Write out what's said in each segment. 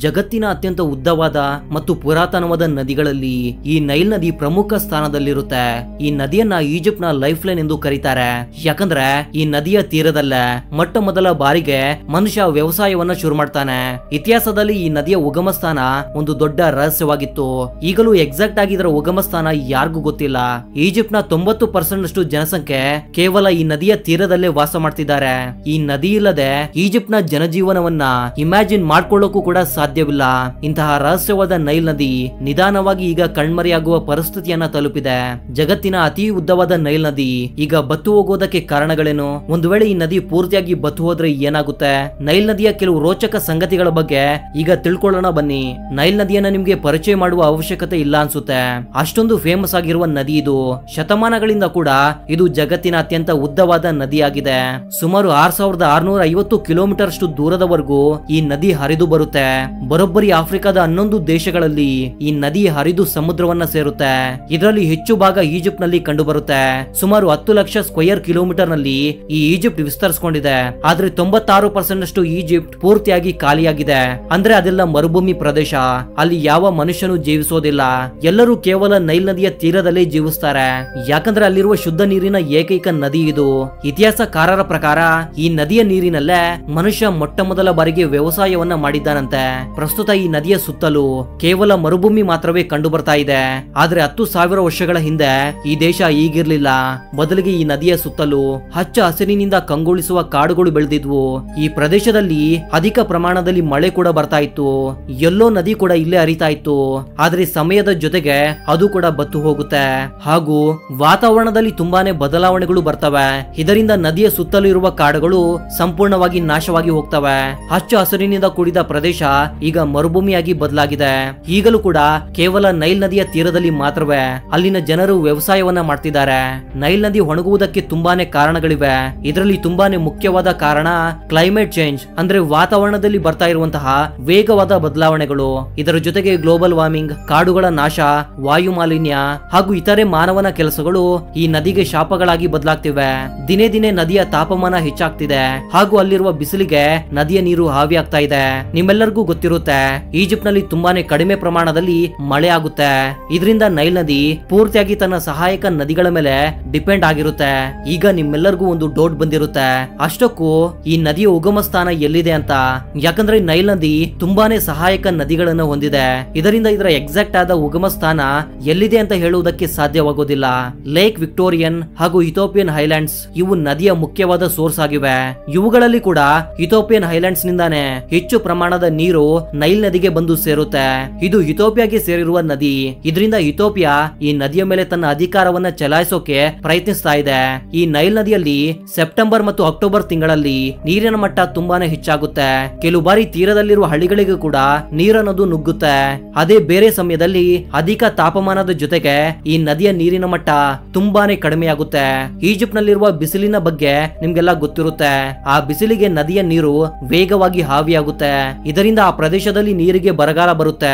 ಜಗತ್ತಿನ ಅತ್ಯಂತ ಉದ್ದವಾದ ಮತ್ತು ಪುರಾತನವಾದ ನದಿಗಳಲ್ಲಿ ಈ ನೈಲ್ ನದಿ ಪ್ರಮುಖ ಸ್ಥಾನದಲ್ಲಿರುತ್ತೆ. ಈ ನದಿಯನ್ನ ಈಜಿಪ್ಟ್ ನ ಲೈಫ್ ಲೈನ್ ಎಂದು ಕರೀತಾರೆ. ಯಾಕಂದ್ರೆ ಈ ನದಿಯ ತೀರದಲ್ಲೇ ಮೊಟ್ಟ ಮೊದಲ ಬಾರಿಗೆ ಮನುಷ್ಯ ವ್ಯವಸಾಯವನ್ನ ಶುರು ಮಾಡ್ತಾನೆ. ಇತಿಹಾಸದಲ್ಲಿ ಈ ನದಿಯ ಉಗಮ ಸ್ಥಾನ ಒಂದು ದೊಡ್ಡ ರಹಸ್ಯವಾಗಿತ್ತು. ಈಗಲೂ ಎಕ್ಸಾಕ್ಟ್ ಆಗಿ ಇದರ ಉಗಮ ಸ್ಥಾನ ಯಾರಿಗೂ ಗೊತ್ತಿಲ್ಲ. ಈಜಿಪ್ಟ್ ನ 90% ಜನಸಂಖ್ಯೆ ಕೇವಲ ಈ ನದಿಯ ತೀರದಲ್ಲೇ ವಾಸ ಮಾಡ್ತಿದ್ದಾರೆ. ಈ ನದಿ ಇಲ್ಲದೆ ಈಜಿಪ್ಟ್ ನ ಜನಜೀವನವನ್ನ ಇಮ್ಯಾಜಿನ್ ಮಾಡ್ಕೊಳ್ಳೋಕು ಕೂಡ ಸಾಧ್ಯವಿಲ್ಲ. ಇಂತಹ ರಹಸ್ಯವಾದ ನೈಲ್ ನದಿ ನಿಧಾನವಾಗಿ ಈಗ ಕಣ್ಮರೆಯಾಗುವ ಪರಿಸ್ಥಿತಿಯನ್ನ ತಲುಪಿದೆ. ಜಗತ್ತಿನ ಅತಿ ಉದ್ದವಾದ ನೈಲ್ ನದಿ ಈಗ ಬತ್ತು ಹೋಗೋದಕ್ಕೆ ಕಾರಣಗಳೇನು? ಒಂದು ವೇಳೆ ಈ ನದಿ ಪೂರ್ತಿಯಾಗಿ ಬತ್ತು ಹೋದ್ರೆ ಏನಾಗುತ್ತೆ? ನೈಲ್ ನದಿಯ ಕೆಲವು ರೋಚಕ ಸಂಗತಿಗಳ ಬಗ್ಗೆ ಈಗ ತಿಳ್ಕೊಳ್ಳೋಣ ಬನ್ನಿ. ನೈಲ್ ನದಿಯನ್ನ ನಿಮ್ಗೆ ಪರಿಚಯ ಮಾಡುವ ಅವಶ್ಯಕತೆ ಇಲ್ಲ ಅನ್ಸುತ್ತೆ. ಅಷ್ಟೊಂದು ಫೇಮಸ್ ಆಗಿರುವ ನದಿ ಇದು. ಶತಮಾನಗಳಿಂದ ಕೂಡ ಇದು ಜಗತ್ತಿನ ಅತ್ಯಂತ ಉದ್ದವಾದ ನದಿಯಾಗಿದೆ. ಸುಮಾರು 6650 ಕಿಲೋಮೀಟರ್ ಅಷ್ಟು ದೂರದವರೆಗೂ ಈ ನದಿ ಹರಿದು ಬರುತ್ತೆ. ಬರೋಬ್ಬರಿ ಆಫ್ರಿಕಾದ 11 ದೇಶಗಳಲ್ಲಿ ಈ ನದಿ ಹರಿದು ಸಮುದ್ರವನ್ನ ಸೇರುತ್ತೆ. ಇದರಲ್ಲಿ ಹೆಚ್ಚು ಭಾಗ ಈಜಿಪ್ಟ್ ನಲ್ಲಿ ಕಂಡು ಬರುತ್ತೆ. ಸುಮಾರು 10 ಲಕ್ಷ ಸ್ಕ್ವೇರ್ ಕಿಲೋಮೀಟರ್ ನಲ್ಲಿ ಈ ಈಜಿಪ್ಟ್ ವಿಸ್ತರಿಸಿಕೊಂಡಿದೆ. ಆದ್ರೆ 96% ಅಷ್ಟು ಈಜಿಪ್ಟ್ ಪೂರ್ತಿಯಾಗಿ ಖಾಲಿಯಾಗಿದೆ. ಅಂದ್ರೆ ಅದೆಲ್ಲ ಮರುಭೂಮಿ ಪ್ರದೇಶ. ಅಲ್ಲಿ ಯಾವ ಮನುಷ್ಯನು ಜೀವಿಸೋದಿಲ್ಲ. ಎಲ್ಲರೂ ಕೇವಲ ನೈಲ್ ನದಿಯ ತೀರದಲ್ಲೇ ಜೀವಿಸ್ತಾರೆ. ಯಾಕಂದ್ರೆ ಅಲ್ಲಿರುವ ಶುದ್ಧ ನೀರಿನ ಏಕೈಕ ನದಿ ಇದು. ಇತಿಹಾಸಕಾರರ ಪ್ರಕಾರ ಈ ನದಿಯ ನೀರಿನಲ್ಲೇ ಮನುಷ್ಯ ಮೊಟ್ಟ ಮೊದಲ ಬಾರಿಗೆ ವ್ಯವಸಾಯವನ್ನ ಮಾಡಿದ್ದಾನಂತೆ. ಪ್ರಸ್ತುತ ಈ ನದಿಯ ಸುತ್ತಲೂ ಕೇವಲ ಮರುಭೂಮಿ ಮಾತ್ರವೇ ಕಂಡು ಬರ್ತಾ ಇದೆ. ಆದ್ರೆ 10,000 ವರ್ಷಗಳ ಹಿಂದೆ ಈ ದೇಶ ಈಗಿರ್ಲಿಲ್ಲ. ಬದಲಿಗೆ ಈ ನದಿಯ ಸುತ್ತಲೂ ಹಚ್ಚ ಹಸಿರಿನಿಂದ ಕಂಗೊಳಿಸುವ ಕಾಡುಗಳು ಬೆಳೆದಿದ್ವು. ಈ ಪ್ರದೇಶದಲ್ಲಿ ಅಧಿಕ ಪ್ರಮಾಣದಲ್ಲಿ ಮಳೆ ಕೂಡ ಬರ್ತಾ ಇತ್ತು. ಎಲ್ಲೋ ನದಿ ಕೂಡ ಇಲ್ಲೇ ಹರಿತಾ ಇತ್ತು. ಆದ್ರೆ ಸಮಯದ ಜೊತೆಗೆ ಅದು ಕೂಡ ಬತ್ತು ಹೋಗುತ್ತೆ. ಹಾಗೂ ವಾತಾವರಣದಲ್ಲಿ ತುಂಬಾನೇ ಬದಲಾವಣೆಗಳು ಬರ್ತವೆ. ಇದರಿಂದ ನದಿಯ ಸುತ್ತಲೂ ಇರುವ ಕಾಡುಗಳು ಸಂಪೂರ್ಣವಾಗಿ ನಾಶವಾಗಿ ಹೋಗ್ತವೆ. ಹಚ್ಚ ಹಸಿರಿನಿಂದ ಕೂಡಿದ ಪ್ರದೇಶ ಈಗ ಮರುಭೂಮಿಯಾಗಿ ಬದಲಾಗಿದೆ. ಈಗಲೂ ಕೂಡ ಕೇವಲ ನೈಲ್ ನದಿಯ ತೀರದಲ್ಲಿ ಮಾತ್ರವೇ ಅಲ್ಲಿನ ಜನರು ವ್ಯವಸಾಯವನ್ನ ಮಾಡ್ತಿದ್ದಾರೆ. ನೈಲ್ ನದಿ ಒಣಗುವುದಕ್ಕೆ ತುಂಬಾನೇ ಕಾರಣಗಳಿವೆ. ಇದರಲ್ಲಿ ತುಂಬಾನೇ ಮುಖ್ಯವಾದ ಕಾರಣ ಕ್ಲೈಮೇಟ್ ಚೇಂಜ್, ಅಂದ್ರೆ ವಾತಾವರಣದಲ್ಲಿ ಬರ್ತಾ ಇರುವಂತಹ ವೇಗವಾದ ಬದಲಾವಣೆಗಳು. ಇದರ ಜೊತೆಗೆ ಗ್ಲೋಬಲ್ ವಾರ್ಮಿಂಗ್, ಕಾಡುಗಳ ನಾಶ, ವಾಯು ಮಾಲಿನ್ಯ ಹಾಗೂ ಇತರೆ ಮಾನವನ ಕೆಲಸಗಳು ಈ ನದಿಗೆ ಶಾಪಗಳಾಗಿ ಬದಲಾಗ್ತಿವೆ. ದಿನೇ ದಿನೇ ನದಿಯ ತಾಪಮಾನ ಹೆಚ್ಚಾಗ್ತಿದೆ. ಹಾಗೂ ಅಲ್ಲಿರುವ ಬಿಸಿಲಿಗೆ ನದಿಯ ನೀರು ಆವಿಯಾಗ್ತಾ ಇದೆ. ನಿಮ್ಮೆಲ್ಲರಿಗೂ ಗೊತ್ತಿರುತ್ತೆ, ಈಜಿಪ್ಟ್ ನಲ್ಲಿ ತುಂಬಾನೇ ಕಡಿಮೆ ಪ್ರಮಾಣದಲ್ಲಿ ಮಳೆ ಆಗುತ್ತೆ. ಇದರಿಂದ ನೈಲ್ ನದಿ ಪೂರ್ತಿಯಾಗಿ ತನ್ನ ಸಹಾಯಕ ನದಿಗಳ ಮೇಲೆ ಡಿಪೆಂಡ್ ಆಗಿರುತ್ತೆ. ಈಗ ನಿಮ್ಮೆಲ್ಲರಿಗೂ ಒಂದು ಡೌಟ್ ಬಂದಿರುತ್ತೆ, ಅಷ್ಟಕ್ಕೂ ಈ ನದಿಯ ಉಗಮ ಸ್ಥಾನ ಎಲ್ಲಿದೆ ಅಂತ. ಯಾಕಂದ್ರೆ ನೈಲ್ ನದಿ ತುಂಬಾನೇ ಸಹಾಯಕ ನದಿಗಳನ್ನು ಹೊಂದಿದೆ. ಇದರಿಂದ ಇದರ ಎಕ್ಸಾಕ್ಟ್ ಆದ ಉಗಮ ಸ್ಥಾನ ಎಲ್ಲಿದೆ ಅಂತ ಹೇಳುವುದಕ್ಕೆ ಸಾಧ್ಯವಾಗೋದಿಲ್ಲ. ಲೇಕ್ ವಿಕ್ಟೋರಿಯನ್ ಹಾಗೂ ಇಥೋಪಿಯನ್ ಹೈಲ್ಯಾಂಡ್ಸ್ ಇವು ನದಿಯ ಮುಖ್ಯವಾದ ಸೋರ್ಸ್ ಆಗಿವೆ. ಇವುಗಳಲ್ಲಿ ಕೂಡ ಇಥೋಪಿಯನ್ ಹೈಲ್ಯಾಂಡ್ಸ್ ನಿಂದಾನೆ ಹೆಚ್ಚು ಪ್ರಮಾಣದ ನೀರು ನೈಲ್ ನದಿಗೆ ಬಂದು ಸೇರುತ್ತೆ. ಇದು ಇಥೋಪಿಯಾಗೆ ಸೇರಿರುವ ನದಿ. ಇದರಿಂದ ಇಥೋಪಿಯಾ ಈ ನದಿಯ ಮೇಲೆ ತನ್ನ ಅಧಿಕಾರವನ್ನ ಚಲಾಯಿಸೋಕೆ ಪ್ರಯತ್ನಿಸ್ತಾ ಇದೆ. ಈ ನೈಲ್ ನದಿಯಲ್ಲಿ ಸೆಪ್ಟೆಂಬರ್ ಮತ್ತು ಅಕ್ಟೋಬರ್ ತಿಂಗಳಲ್ಲಿ ನೀರಿನ ಮಟ್ಟ ತುಂಬಾನೇ ಹೆಚ್ಚಾಗುತ್ತೆ. ಕೆಲವು ಬಾರಿ ತೀರದಲ್ಲಿರುವ ಹಳ್ಳಿಗಳಿಗೂ ಕೂಡ ನೀರನ್ನೋದು ನುಗ್ಗುತ್ತೆ. ಅದೇ ಬೇರೆ ಸಮಯದಲ್ಲಿ ಅಧಿಕ ತಾಪಮಾನದ ಜೊತೆಗೆ ಈ ನದಿಯ ನೀರಿನ ಮಟ್ಟ ತುಂಬಾನೇ ಕಡಿಮೆಯಾಗುತ್ತೆ. ಈಜಿಪ್ಟ್ ನಲ್ಲಿರುವ ಬಿಸಿಲಿನ ಬಗ್ಗೆ ನಿಮ್ಗೆಲ್ಲ ಗೊತ್ತಿರುತ್ತೆ. ಆ ಬಿಸಿಲಿಗೆ ನದಿಯ ನೀರು ವೇಗವಾಗಿ ಹಾವಿಯಾಗುತ್ತೆ. ಇದರಿಂದ ಆ ಪ್ರದೇಶದಲ್ಲಿ ನೀರಿಗೆ ಬರಗಾಲ ಬರುತ್ತೆ.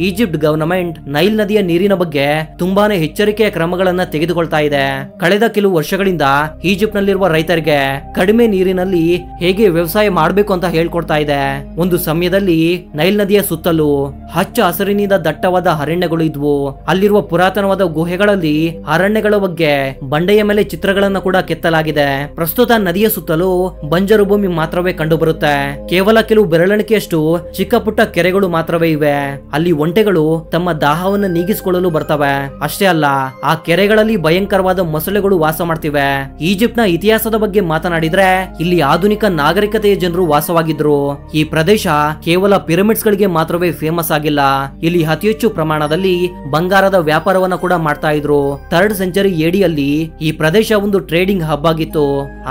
ಈಜಿಪ್ಟ್ ಗವರ್ನಮೆಂಟ್ ನೈಲ್ ನದಿಯ ನೀರಿನ ಬಗ್ಗೆ ತುಂಬಾನೇ ಎಚ್ಚರಿಕೆಯ ಕ್ರಮಗಳನ್ನ ತೆಗೆದುಕೊಳ್ತಾ ಇದೆ. ಕಳೆದ ಕೆಲವು ವರ್ಷಗಳಿಂದ ಈಜಿಪ್ಟ್ ನಲ್ಲಿರುವ ರೈತರಿಗೆ ಕಡಿಮೆ ನೀರಿನಲ್ಲಿ ಹೇಗೆ ವ್ಯವಸಾಯ ಮಾಡಬೇಕು ಅಂತ ಹೇಳ್ಕೊಡ್ತಾ ಇದೆ. ಒಂದು ಸಮಯದಲ್ಲಿ ನೈಲ್ ನದಿಯ ಸುತ್ತಲೂ ಹಚ್ಚ ಹಸಿರಿನಿಂದ ದಟ್ಟವಾದ ಅರಣ್ಯಗಳು ಇದ್ವು. ಅಲ್ಲಿರುವ ಪುರಾತನವಾದ ಗುಹೆಗಳಲ್ಲಿ ಅರಣ್ಯಗಳ ಬಗ್ಗೆ ಬಂಡೆಯ ಮೇಲೆ ಚಿತ್ರಗಳನ್ನ ಕೂಡ ಕೆತ್ತಲಾಗಿದೆ. ಪ್ರಸ್ತುತ ನದಿಯ ಸುತ್ತಲೂ ಬಂಜರು ಭೂಮಿ ಮಾತ್ರವೇ ಕಂಡು ಬರುತ್ತೆ. ಕೇವಲ ಕೆಲವು ಬೆರಳಿಕೆಯಷ್ಟು ಚಿಕ್ಕ ಪುಟ್ಟ ಕೆರೆಗಳು ಮಾತ್ರವೇ ಇವೆ. ಅಲ್ಲಿ ಒಂಟೆಗಳು ತಮ್ಮ ದಾಹವನ್ನು ನೀಗಿಸಿಕೊಳ್ಳಲು ಬರ್ತವೆ. ಅಷ್ಟೇ ಅಲ್ಲ, ಆ ಕೆರೆಗಳಲ್ಲಿ ಭಯಂಕರವಾದ ಮೊಸಳೆಗಳು ವಾಸ ಮಾಡ್ತಿವೆ. ಈಜಿಪ್ಟ್ ನ ಇತಿಹಾಸದ ಬಗ್ಗೆ ಮಾತನಾಡಿದ್ರೆ ಇಲ್ಲಿ ಆಧುನಿಕ ನಾಗರಿಕತೆಯ ಜನರು ವಾಸವಾಗಿದ್ರು. ಈ ಪ್ರದೇಶ ಕೇವಲ ಪಿರಮಿಡ್ಸ್ ಗಳಿಗೆ ಮಾತ್ರವೇ ಫೇಮಸ್ ಆಗಿಲ್ಲ. ಇಲ್ಲಿ ಅತಿ ಹೆಚ್ಚು ಪ್ರಮಾಣದಲ್ಲಿ ಬಂಗಾರದ ವ್ಯಾಪಾರವನ್ನ ಕೂಡ ಮಾಡ್ತಾ ಇದ್ರು. 3rd ಸೆಂಚುರಿ ಎಡಿಯಲ್ಲಿ ಈ ಪ್ರದೇಶ ಒಂದು ಟ್ರೇಡಿಂಗ್ ಹಬ್ ಆಗಿತ್ತು.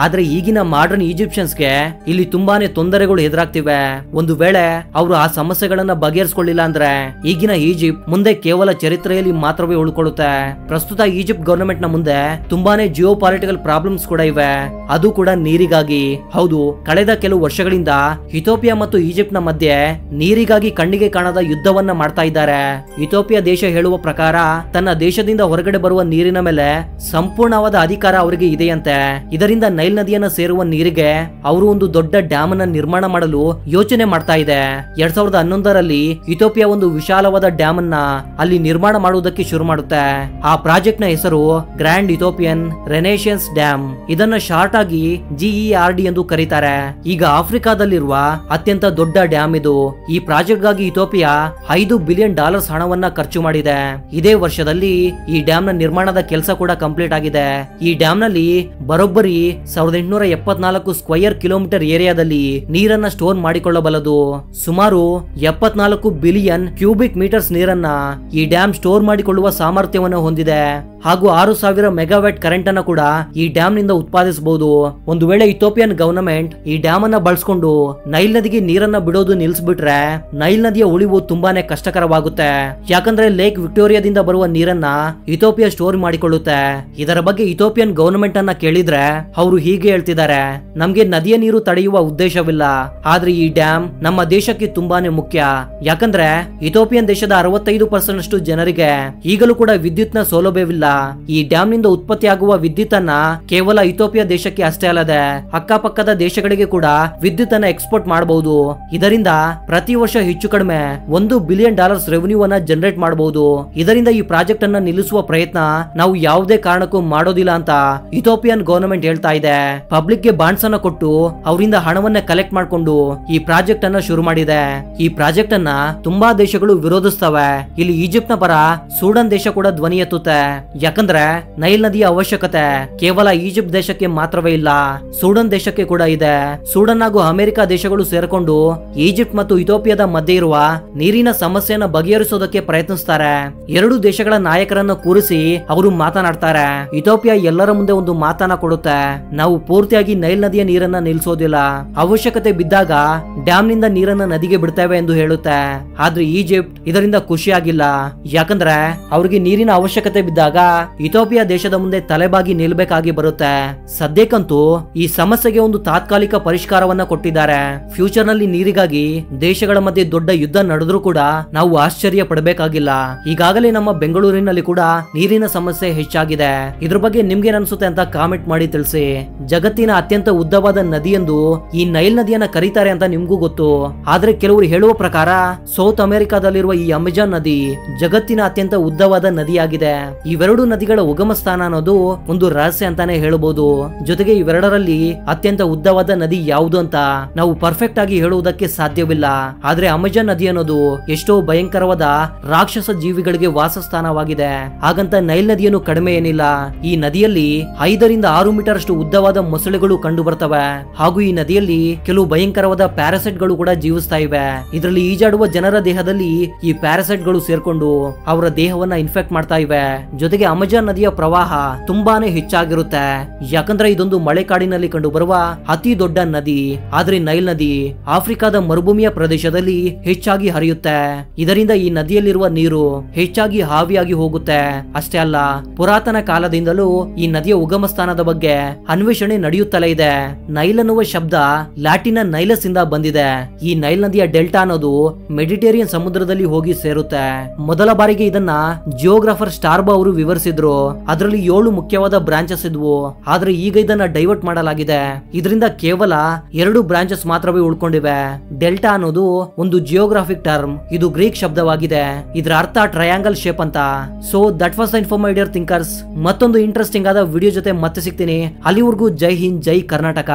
ಆದ್ರೆ ಈಗಿನ ಮಾಡರ್ನ್ ಈಜಿಪ್ಷಿಯನ್ಸ್ಗೆ ಇಲ್ಲಿ ತುಂಬಾನೇ ತೊಂದರೆಗಳು ಎದುರಾಗ್ತಿವೆ. ಒಂದು ವೇಳೆ ಅವರು ಆ ಸಮಸ್ಯೆಗಳನ್ನ ಬಗೆಹರಿಸಿಕೊಳ್ಳಿಲ್ಲ ಅಂದ್ರೆ ಈಗಿನ ಈಜಿಪ್ಟ್ ಮುಂದೆ ಕೇವಲ ಚರಿತ್ರೆಯಲ್ಲಿ ಮಾತ್ರವೇ ಉಳ್ಕೊಳ್ಳುತ್ತೆ. ಪ್ರಸ್ತುತ ಈಜಿಪ್ಟ್ ಗವರ್ನಮೆಂಟ್ ನ ಮುಂದೆ ತುಂಬಾನೇ ಜಿಯೋ ಪಾಲಿಟಿಕಲ್ ಪ್ರಾಬ್ಲಮ್ಸ್ ಕೂಡ ಇವೆ. ಅದು ಕೂಡ ನೀರಿಗಾಗಿ. ಹೌದು, ಕಳೆದ ಕೆಲವು ವರ್ಷಗಳಿಂದ ಇಥೋಪಿಯಾ ಮತ್ತು ಈಜಿಪ್ಟ್ ನ ಮಧ್ಯೆ ನೀರಿಗಾಗಿ ಕಣ್ಣಿಗೆ ಕಾಣದ ಯುದ್ಧವನ್ನ ಮಾಡ್ತಾ ಇದ್ದಾರೆ. ಇಥೋಪಿಯಾ ದೇಶ ಹೇಳುವ ಪ್ರಕಾರ ತನ್ನ ದೇಶದಿಂದ ಹೊರಗಡೆ ಬರುವ ನೀರಿನ ಮೇಲೆ ಸಂಪೂರ್ಣವಾದ ಅಧಿಕಾರ ಅವರಿಗೆ ಇದೆಯಂತೆ. ಇದರಿಂದ ನೈಲ್ ನದಿಯನ್ನ ಸೇರುವ ನೀರಿಗೆ ಅವರು ಒಂದು ದೊಡ್ಡ ಡ್ಯಾಮ್ ಅನ್ನ ನಿರ್ಮಾಣ ಮಾಡಲು ಯೋಚನೆ ಮಾಡ್ತಾ ಇದೆ. 2011ರಲ್ಲಿ ಇಥಿಯೋಪಿಯಾ ಒಂದು ವಿಶಾಲವಾದ ಡ್ಯಾಮ್ ಅನ್ನ ಅಲ್ಲಿ ನಿರ್ಮಾಣ ಮಾಡುವುದಕ್ಕೆ ಶುರು ಮಾಡುತ್ತೆ. ಆ ಪ್ರಾಜೆಕ್ಟ್ ನ ಹೆಸರು ಗ್ರ್ಯಾಂಡ್ ಇಥಿಯೋಪಿಯನ್ ರೆನೇಷನ್ಸ್ ಡ್ಯಾಮ್. ಇದನ್ನ ಶಾರ್ಟ್ ಆಗಿ GERD ಎಂದು ಕರೀತಾರೆ. ಈಗ ಆಫ್ರಿಕಾದಲ್ಲಿರುವ ಅತ್ಯಂತ ದೊಡ್ಡ ಡ್ಯಾಮ್ ಇದು. ಈ ಪ್ರಾಜೆಕ್ಟ್ ಗಾಗಿ ಇಥಿಯೋಪಿಯಾ $5 ಬಿಲಿಯನ್ ಹಣವನ್ನ ಖರ್ಚು ಮಾಡಿದೆ. ಇದೇ ವರ್ಷದಲ್ಲಿ ಈ ಡ್ಯಾಮ್ ನ ನಿರ್ಮಾಣದ ಕೆಲಸ ಕೂಡ ಕಂಪ್ಲೀಟ್ ಆಗಿದೆ. ಈ ಡ್ಯಾಮ್ ನಲ್ಲಿ ಬರೋಬ್ಬರಿ 1874 ಸ್ಕ್ವೇರ್ ಕಿಲೋಮೀಟರ್ ಏರಿಯಾದಲ್ಲಿ ನೀರನ್ನ ಸ್ಟೋರ್ ಮಾಡಿಕೊಳ್ಳಬಲ್ಲದು. ಸುಮಾರು 74 ಬಿಲಿಯನ್ ಕ್ಯೂಬಿಕ್ ಮೀಟರ್ಸ್ ನೀರನ್ನ ಈ ಡ್ಯಾಮ್ ಸ್ಟೋರ್ ಮಾಡಿಕೊಳ್ಳುವ ಸಾಮರ್ಥ್ಯವನ್ನು ಹೊಂದಿದೆ. ಹಾಗೂ 6000 ಮೆಗಾವ್ಯಾಟ್ ಕರೆಂಟ್ ಅನ್ನ ಕೂಡ ಈ ಡ್ಯಾಮ್ ನಿಂದ ಉತ್ಪಾದಿಸಬಹುದು. ಒಂದು ವೇಳೆ ಇಥಿಯೋಪಿಯನ್ ಗವರ್ನಮೆಂಟ್ ಈ ಡ್ಯಾಮ್ ಅನ್ನ ಬಳಸಿಕೊಂಡು ನೈಲ್ ನದಿಗೆ ನೀರನ್ನ ಬಿಡೋದು ನಿಲ್ಲಿಸ್ಬಿಟ್ರೆ ನೈಲ್ ನದಿಯ ಉಳಿವು ತುಂಬಾನೇ ಕಷ್ಟಕರವಾಗುತ್ತೆ. ಯಾಕಂದ್ರೆ ಲೇಕ್ ವಿಕ್ಟೋರಿಯಾದಿಂದ ಬರುವ ನೀರನ್ನ ಇಥಿಯೋಪಿಯಾ ಸ್ಟೋರ್ ಮಾಡಿಕೊಳ್ಳುತ್ತೆ. ಇದರ ಬಗ್ಗೆ ಇಥಿಯೋಪಿಯನ್ ಗವರ್ನಮೆಂಟ್ ಅನ್ನ ಕೇಳಿದ್ರೆ ಅವರು ಹೀಗೆ ಹೇಳ್ತಿದ್ದಾರೆ, ನಮ್ಗೆ ನದಿಯ ನೀರು ತಡೆಯುವ ಉದ್ದೇಶವಿಲ್ಲ, ಆದ್ರೆ ಈ ಡ್ಯಾಮ್ ನಮ್ಮ ದೇಶಕ್ಕೆ ತುಂಬಾನೇ ಮುಖ್ಯ. ಯಾಕಂದ್ರೆ ಇಥಿಯೋಪಿಯನ್ ದೇಶದ 65% ಅಷ್ಟು ಜನರಿಗೆ ಈಗಲೂ ಕೂಡ ವಿದ್ಯುತ್ ನ ಸೌಲಭ್ಯವಿಲ್ಲ. ಈ ಡ್ಯಾಮ್ ನಿಂದ ಉತ್ಪತ್ತಿಯಾಗುವ ವಿದ್ಯುತ್ ಅನ್ನ ಕೇವಲ ಇಥಿಯೋಪಿಯಾ ದೇಶಕ್ಕೆ ಅಷ್ಟೇ ಅಲ್ಲದೆ ಅಕ್ಕಪಕ್ಕದ ದೇಶಗಳಿಗೆ ಕೂಡ ವಿದ್ಯುತ್ ಅನ್ನ ಎಕ್ಸ್ಪೋರ್ಟ್ ಮಾಡಬಹುದು. ಇದರಿಂದ ಪ್ರತಿ ವರ್ಷ ಹೆಚ್ಚು ಕಡಿಮೆ $1 ಬಿಲಿಯನ್ ರೆವೆನ್ಯೂ ಅನ್ನ ಜನರೇಟ್ ಮಾಡಬಹುದು. ಇದರಿಂದ ಈ ಪ್ರಾಜೆಕ್ಟ್ ಅನ್ನ ನಿಲ್ಲಿಸುವ ಪ್ರಯತ್ನ ನಾವು ಯಾವುದೇ ಕಾರಣಕ್ಕೂ ಮಾಡೋದಿಲ್ಲ ಅಂತ ಇಥಿಯೋಪಿಯನ್ ಗವರ್ನಮೆಂಟ್ ಹೇಳ್ತಾ ಇದೆ. ಪಬ್ಲಿಕ್ ಗೆ ಬಾಂಡ್ಸ್ ಅನ್ನ ಕೊಟ್ಟು ಅವರಿಂದ ಹಣವನ್ನ ಕಲೆಕ್ಟ್ ಮಾಡಿಕೊಂಡು ಈ ಪ್ರಾಜೆಕ್ಟ್ ಅನ್ನ ಶುರು ಮಾಡಿದೆ. ಈ ಪ್ರಾಜೆಕ್ಟ್ ಅನ್ನ ತುಂಬಾ ದೇಶಗಳು ವಿರೋಧಿಸ್ತವೆ. ಇಲ್ಲಿ ಈಜಿಪ್ಟ್ ನ ಪರ ಸೂಡನ್ ದೇಶ ಕೂಡ ಧ್ವನಿ ಎತ್ತುತ್ತೆ. ಯಾಕಂದ್ರೆ ನೈಲ್ ನದಿಯ ಅವಶ್ಯಕತೆ ಕೇವಲ ಈಜಿಪ್ಟ್ ದೇಶಕ್ಕೆ ಮಾತ್ರವೇ ಇಲ್ಲ, ಸೂಡನ್ ದೇಶಕ್ಕೆ ಕೂಡ ಇದೆ. ಸೂಡನ್ ಹಾಗೂ ಅಮೆರಿಕ ದೇಶಗಳು ಸೇರ್ಕೊಂಡು ಈಜಿಪ್ಟ್ ಮತ್ತು ಇಥಿಯೋಪಿಯಾದ ಮಧ್ಯೆ ಇರುವ ನೀರಿನ ಸಮಸ್ಯೆಯನ್ನು ಬಗೆಹರಿಸೋದಕ್ಕೆ ಪ್ರಯತ್ನಿಸ್ತಾರೆ. ಎರಡು ದೇಶಗಳ ನಾಯಕರನ್ನು ಕೂರಿಸಿ ಅವರು ಮಾತನಾಡ್ತಾರೆ. ಇಥಿಯೋಪಿಯಾ ಎಲ್ಲರ ಮುಂದೆ ಒಂದು ಮಾತನ್ನ ಕೊಡುತ್ತೆ, ನಾವು ಪೂರ್ತಿಯಾಗಿ ನೈಲ್ ನದಿಯ ನೀರನ್ನ ನಿಲ್ಲಿಸೋದಿಲ್ಲ, ಅವಶ್ಯಕತೆ ಬಿದ್ದಾಗ ಡ್ಯಾಮ್ ನಿಂದ ನೀರನ್ನ ನದಿಗೆ ಬಿಡ್ತೇವೆ ಎಂದು ಹೇಳುತ್ತೆ. ಆದ್ರೆ ಈಜಿಪ್ಟ್ ಇದರಿಂದ ಖುಷಿಯಾಗಿಲ್ಲ. ಯಾಕಂದ್ರೆ ಅವ್ರಿಗೆ ನೀರಿನ ಅವಶ್ಯಕತೆ ಬಿದ್ದಾಗ ಇಥಿಯೋಪಿಯಾ ದೇಶದ ಮುಂದೆ ತಲೆಬಾಗಿ ನಿಲ್ಬೇಕಾಗಿ ಬರುತ್ತೆ. ಸದ್ಯಕ್ಕಂತೂ ಈ ಸಮಸ್ಯೆಗೆ ಒಂದು ತಾತ್ಕಾಲಿಕ ಪರಿಷ್ಕಾರವನ್ನ ಕೊಟ್ಟಿದ್ದಾರೆ. ಫ್ಯೂಚರ್ ನಲ್ಲಿ ನೀರಿಗಾಗಿ ದೇಶಗಳ ಮಧ್ಯೆ ದೊಡ್ಡ ಯುದ್ಧ ನಡೆದ್ರೂ ಕೂಡ ನಾವು ಆಶ್ಚರ್ಯ ಪಡಬೇಕಾಗಿಲ್ಲ. ಈಗಾಗಲೇ ನಮ್ಮ ಬೆಂಗಳೂರಿನಲ್ಲಿ ಕೂಡ ನೀರಿನ ಸಮಸ್ಯೆ ಹೆಚ್ಚಾಗಿದೆ. ಇದ್ರ ಬಗ್ಗೆ ನಿಮ್ಗೆ ಅನ್ಸುತ್ತೆ ಅಂತ ಕಾಮೆಂಟ್ ಮಾಡಿ ತಿಳಿಸಿ. ಜಗತ್ತಿನ ಅತ್ಯಂತ ಉದ್ದವಾದ ನದಿ ಎಂದು ಈ ನೈಲ್ ನದಿಯನ್ನ ಕರೀತಾರೆ ಅಂತ ನಿಮ್ಗೂ ಗೊತ್ತು. ಆದ್ರೆ ಕೆಲವರು ಹೇಳುವ ಪ್ರಕಾರ ಸೌತ್ ಅಮೆರಿಕಾದಲ್ಲಿರುವ ಈ ಅಮೆಜಾನ್ ನದಿ ಜಗತ್ತಿನ ಅತ್ಯಂತ ಉದ್ದವಾದ ನದಿಯಾಗಿದೆ. ಇವೆರಡು ನದಿಗಳ ಉಗಮ ಸ್ಥಾನ ಅನ್ನೋದು ಒಂದು ರಹಸ್ಯ ಅಂತಾನೆ ಹೇಳಬಹುದು. ಜೊತೆಗೆ ಇವೆರಡರಲ್ಲಿ ಅತ್ಯಂತ ಉದ್ದವಾದ ನದಿ ಯಾವುದು ಅಂತ ನಾವು ಪರ್ಫೆಕ್ಟ್ ಆಗಿ ಹೇಳುವುದಕ್ಕೆ ಸಾಧ್ಯವಿಲ್ಲ. ಆದ್ರೆ ಅಮೆಜಾನ್ ನದಿ ಅನ್ನೋದು ಎಷ್ಟೋ ಭಯಂಕರವಾದ ರಾಕ್ಷಸ ಜೀವಿಗಳಿಗೆ ವಾಸಸ್ಥಾನವಾಗಿದೆ. ಹಾಗಂತ ನೈಲ್ ನದಿಯನ್ನು ಕಡಿಮೆ ಏನಿಲ್ಲ. ಈ ನದಿಯಲ್ಲಿ 5 ರಿಂದ 6 ಮೀಟರ್ ಅಷ್ಟು ಉದ್ದವಾದ ಮೊಸಳೆಗಳು ಕಂಡು ಬರ್ತವೆ. ಹಾಗೂ ಈ ನದಿಯಲ್ಲಿ ಕೆಲವು ಭಯಂಕರವಾದ ಪ್ಯಾರಾಸೈಟ್ ಗಳು ಕೂಡ ಜೀವಿಸ್ತಾ ಇವೆ. ಇದರಲ್ಲಿ ಈಜಾಡುವ ಜನರ ದೇಹದಲ್ಲಿ ಈ ಪ್ಯಾರಾಸೈಟ್ ಗಳು ಸೇರ್ಕೊಂಡು ಅವರ ದೇಹವನ್ನ ಇನ್ಫೆಕ್ಟ್ ಮಾಡ್ತಾ ಇವೆ. ಜೊತೆಗೆ ಅಮೆಜಾನ್ ನದಿಯ ಪ್ರವಾಹ ತುಂಬಾನೇ ಹೆಚ್ಚಾಗಿರುತ್ತೆ. ಯಾಕಂದ್ರೆ ಇದೊಂದು ಮಳೆಕಾಡಿನಲ್ಲಿ ಕಂಡು ಬರುವ ಅತಿ ದೊಡ್ಡ ನದಿ. ಆದ್ರೆ ನೈಲ್ ನದಿ ಆಫ್ರಿಕಾದ ಮರುಭೂಮಿಯ ಪ್ರದೇಶದಲ್ಲಿ ಹೆಚ್ಚಾಗಿ ಹರಿಯುತ್ತೆ. ಇದರಿಂದ ಈ ನದಿಯಲ್ಲಿರುವ ನೀರು ಹೆಚ್ಚಾಗಿ ಹಾವಿಯಾಗಿ ಹೋಗುತ್ತೆ. ಅಷ್ಟೇ ಅಲ್ಲ, ಪುರಾತನ ಕಾಲದಿಂದಲೂ ಈ ನದಿಯ ಉಗಮ ಸ್ಥಾನದ ಬಗ್ಗೆ ಅನ್ವೇಷಣೆ ನಡೆಯುತ್ತಲೇ ಇದೆ. ನೈಲ್ ಅನ್ನುವ ಶಬ್ದ ಲ್ಯಾಟಿನ್ ನೈಲಸ್ ಇಂದ ಬಂದಿದೆ. ಈ ನೈಲ್ ನದಿಯ ಡೆಲ್ಟಾ ಅನ್ನೋದು ಮೆಡಿಟೇರಿಯನ್ ಸಮುದ್ರದಲ್ಲಿ ಹೋಗಿ ಸೇರುತ್ತೆ. ಮೊದಲ ಬಾರಿಗೆ ಇದನ್ನ ಜಿಯೋಗ್ರಾಫರ್ ಸ್ಟಾರ್ಬಾ ಅವರು ವಿವರಿಸಿದ್ರು. ಅದರಲ್ಲಿ 7 ಮುಖ್ಯವಾದ ಬ್ರಾಂಚಸ್ ಇದ್ವು. ಆದ್ರೆ ಈಗ ಇದನ್ನ ಡೈವರ್ಟ್ ಮಾಡಲಾಗಿದೆ. ಇದರಿಂದ ಕೇವಲ 2 ಬ್ರಾಂಚಸ್ ಮಾತ್ರವೇ ಉಳ್ಕೊಂಡಿವೆ. ಡೆಲ್ಟಾ ಅನ್ನೋದು ಒಂದು ಜಿಯೋಗ್ರಾಫಿಕ್ ಟರ್ಮ್. ಇದು ಗ್ರೀಕ್ ಶಬ್ದವಾಗಿದೆ. ಇದರ ಅರ್ಥ ಟ್ರಯಾಂಗಲ್ ಶೇಪ್ ಅಂತ. So that was the info my dear thinkers. ಮತ್ತೊಂದು ಇಂಟ್ರೆಸ್ಟಿಂಗ್ ಆದ ವಿಡಿಯೋ ಜೊತೆ ಮತ್ತೆ ಸಿಗ್ತೀನಿ. ಅಲ್ಲಿವರೆಗೂ ಜೈ ಹಿಂದ್, ಜೈ ಕರ್ನಾಟಕ.